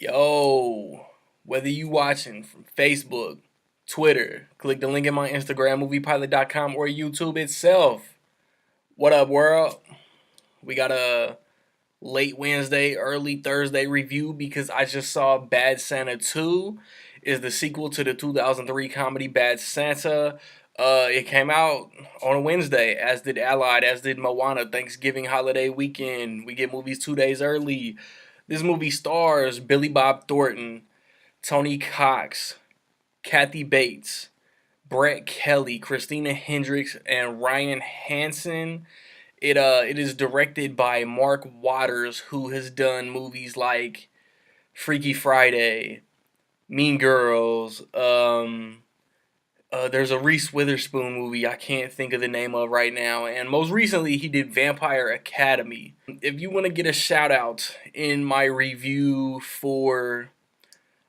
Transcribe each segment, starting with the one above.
Yo, whether you watching from Facebook, Twitter, click the link in my Instagram, moviepilot.com, or YouTube itself. What up, world? We got a late Wednesday, early Thursday review because I just saw Bad Santa 2 is the sequel to the 2003 comedy Bad Santa. It came out on a Wednesday, as did Allied, as did Moana. Thanksgiving holiday weekend. We get movies 2 days early. This movie stars Billy Bob Thornton, Tony Cox, Kathy Bates, Brett Kelly, Christina Hendricks, and Ryan Hansen. It is directed by Mark Waters, who has done movies like Freaky Friday, Mean Girls. There's a Reese Witherspoon movie I can't think of the name of right now, and most recently he did Vampire Academy. If you want to get a shout out in my review for,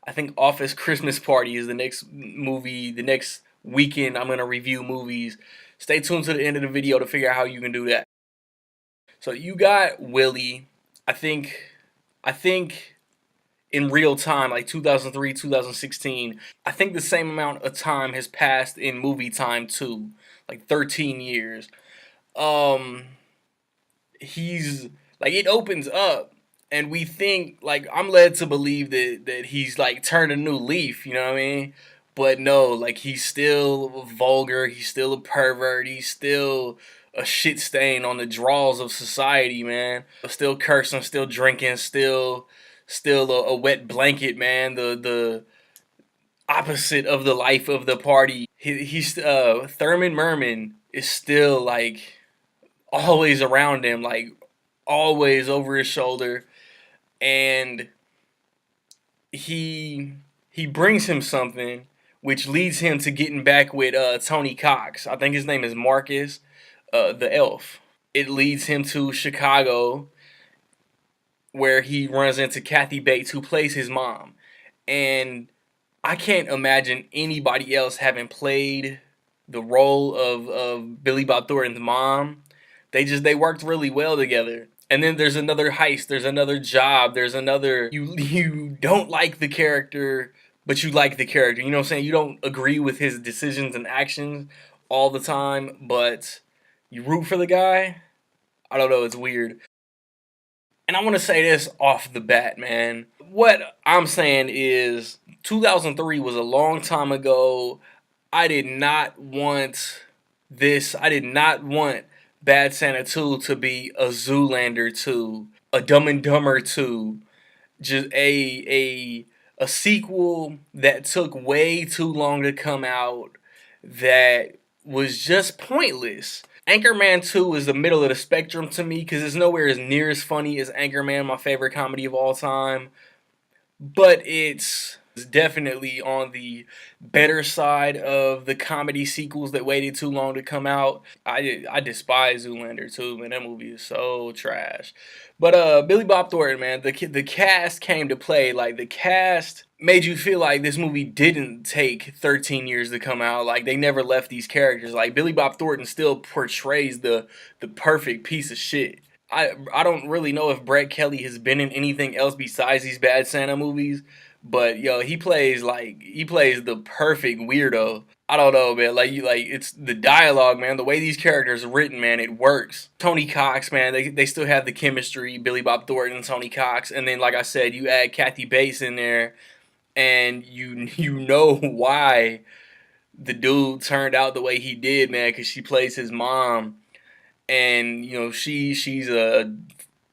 I think Office Christmas Party is the next movie, the next weekend I'm gonna review movies. Stay tuned to the end of the video to figure out how you can do that. So you got Willie. I think I think in real time, like 2003, 2016, I think the same amount of time has passed in movie time too, like 13 years. Um, he's like it opens up, and we think like I'm led to believe that he's like turned a new leaf. You know what I mean? But no, like he's still vulgar. He's still a pervert. He's still a shit stain on the draws of society, man. Still cursing, still drinking, still a wet blanket, man. The opposite of the life of the party. He's Thurman Merman is still like always around him, like always over his shoulder, and he brings him something which leads him to getting back with Tony Cox. I think his name is Marcus, the elf. It leads him to Chicago, where he runs into Kathy Bates, who plays his mom. And I can't imagine anybody else having played the role of Billy Bob Thornton's mom. They worked really well together. And then there's another heist, there's another job, there's another you don't like the character, but you like the character. You know what I'm saying? You don't agree with his decisions and actions all the time, but you root for the guy. I don't know, it's weird. And I want to say this off the bat, man. What I'm saying is 2003 was a long time ago. I did not want this. I did not want Bad Santa 2 to be a Zoolander 2, a Dumb and Dumber 2, just a sequel that took way too long to come out, that was just pointless. Anchorman 2 is the middle of the spectrum to me because it's nowhere as near as funny as Anchorman, my favorite comedy of all time. But it's definitely on the better side of the comedy sequels that waited too long to come out. I despise Zoolander too, man. That movie is so trash. But Billy Bob Thornton, man, the cast came to play. Like the cast made you feel like this movie didn't take 13 years to come out. Like they never left these characters. Like Billy Bob Thornton still portrays the perfect piece of shit. I don't really know if Brett Kelly has been in anything else besides these Bad Santa movies, but yo, he plays the perfect weirdo. I don't know, man. Like it's the dialogue, man. The way these characters are written, man, it works. Tony Cox, man, they still have the chemistry. Billy Bob Thornton, Tony Cox, and then like I said, you add Kathy Bates in there, and you know why the dude turned out the way he did, man, because she plays his mom, and you know she's a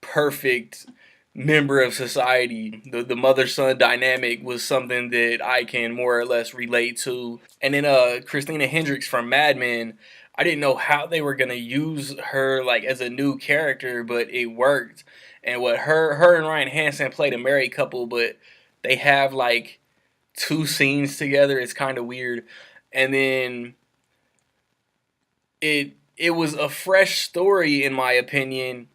perfect member of society. The mother son dynamic was something that I can more or less relate to. And then Christina Hendricks from Mad Men, I didn't know how they were gonna use her like as a new character, but it worked. And what her and Ryan Hansen played a married couple, but they have like two scenes together. It's kind of weird. And then it was a fresh story in my opinion.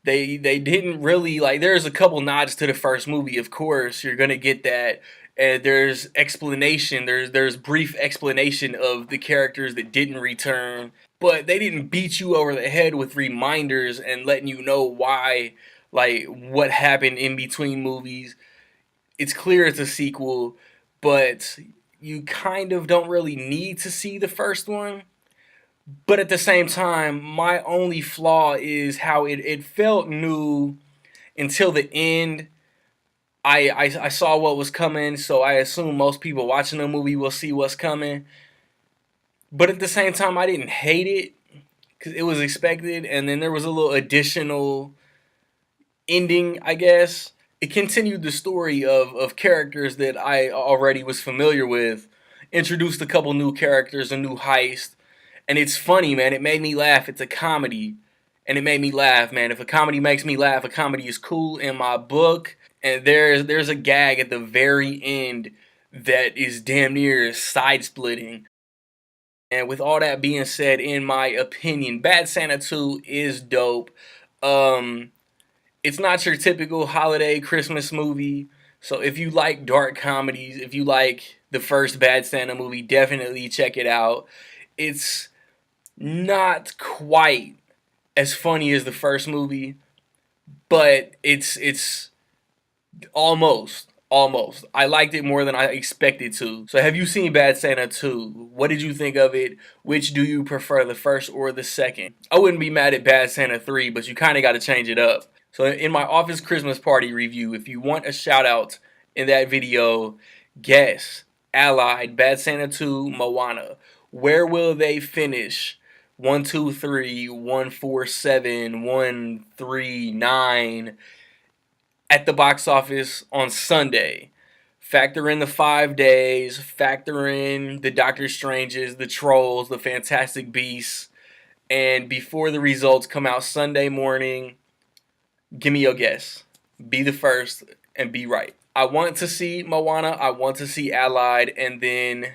They didn't really like. There's a couple nods to the first movie, of course. You're gonna get that. And there's explanation. There's brief explanation of the characters that didn't return, but they didn't beat you over the head with reminders and letting you know why, like what happened in between movies. it's clear it's a sequel, but you kind of don't really need to see the first one. But at the same time, my only flaw is how it felt new until the end. I saw what was coming, so I assume most people watching the movie will see what's coming. But at the same time, I didn't hate it because it was expected, and then there was a little additional ending, I guess. It continued the story of characters that I already was familiar with, introduced a couple new characters, a new heist, and it's funny, man. It made me laugh. It's a comedy, and it made me laugh, man. If a comedy makes me laugh, a comedy is cool in my book. And there's a gag at the very end that is damn near side splitting. And with all that being said, in my opinion, Bad Santa 2 is dope. Um, it's not your typical holiday Christmas movie. So if you like dark comedies, if you like the first Bad Santa movie, definitely check it out. It's not quite as funny as the first movie, but it's almost. I liked it more than I expected to. So have you seen Bad Santa 2? What did you think of it? Which do you prefer, the first or the second? I wouldn't be mad at Bad Santa 3, but you kind of got to change it up. So in my Office Christmas Party review, if you want a shout out in that video, guess Allied, Bad Santa 2, Moana. Where will they finish? 1, 2, 3, 1, 4, 7, 1, 3, 9 at the box office on Sunday. Factor in the 5 days, factor in the Doctor Stranges, the Trolls, the Fantastic Beasts, and before the results come out Sunday morning, give me your guess. Be the first and be right. I want to see Moana, I want to see Allied, and then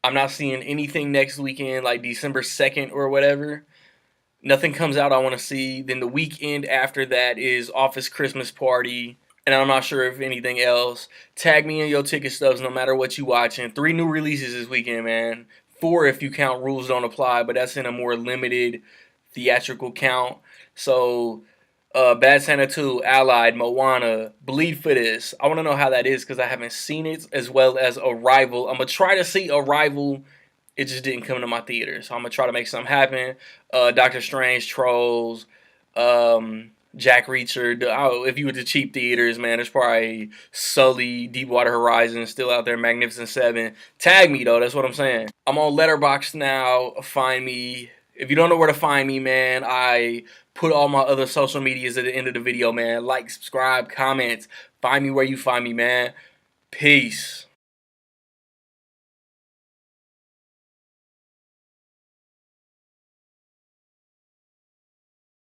I'm not seeing anything next weekend, like December 2nd or whatever. Nothing comes out I want to see. Then the weekend after that is Office Christmas Party. And I'm not sure if anything else. Tag me in your ticket stubs no matter what you watching. 3 new releases this weekend, man. 4 if you count Rules Don't Apply, but that's in a more limited theatrical count. So, Bad Santa 2, Allied, Moana, Bleed for This. I want to know how that is because I haven't seen it, as well as Arrival. I'm going to try to see Arrival. It just didn't come to my theater, so I'm going to try to make something happen. Doctor Strange, Trolls, Jack Reacher. Oh, if you were to cheap theaters, man, there's probably Sully, Deepwater Horizon still out there, Magnificent Seven. Tag me, though, that's what I'm saying. I'm on Letterboxd now. Find me. If you don't know where to find me, man, I put all my other social medias at the end of the video, man. Like, subscribe, comment. Find me where you find me, man. Peace.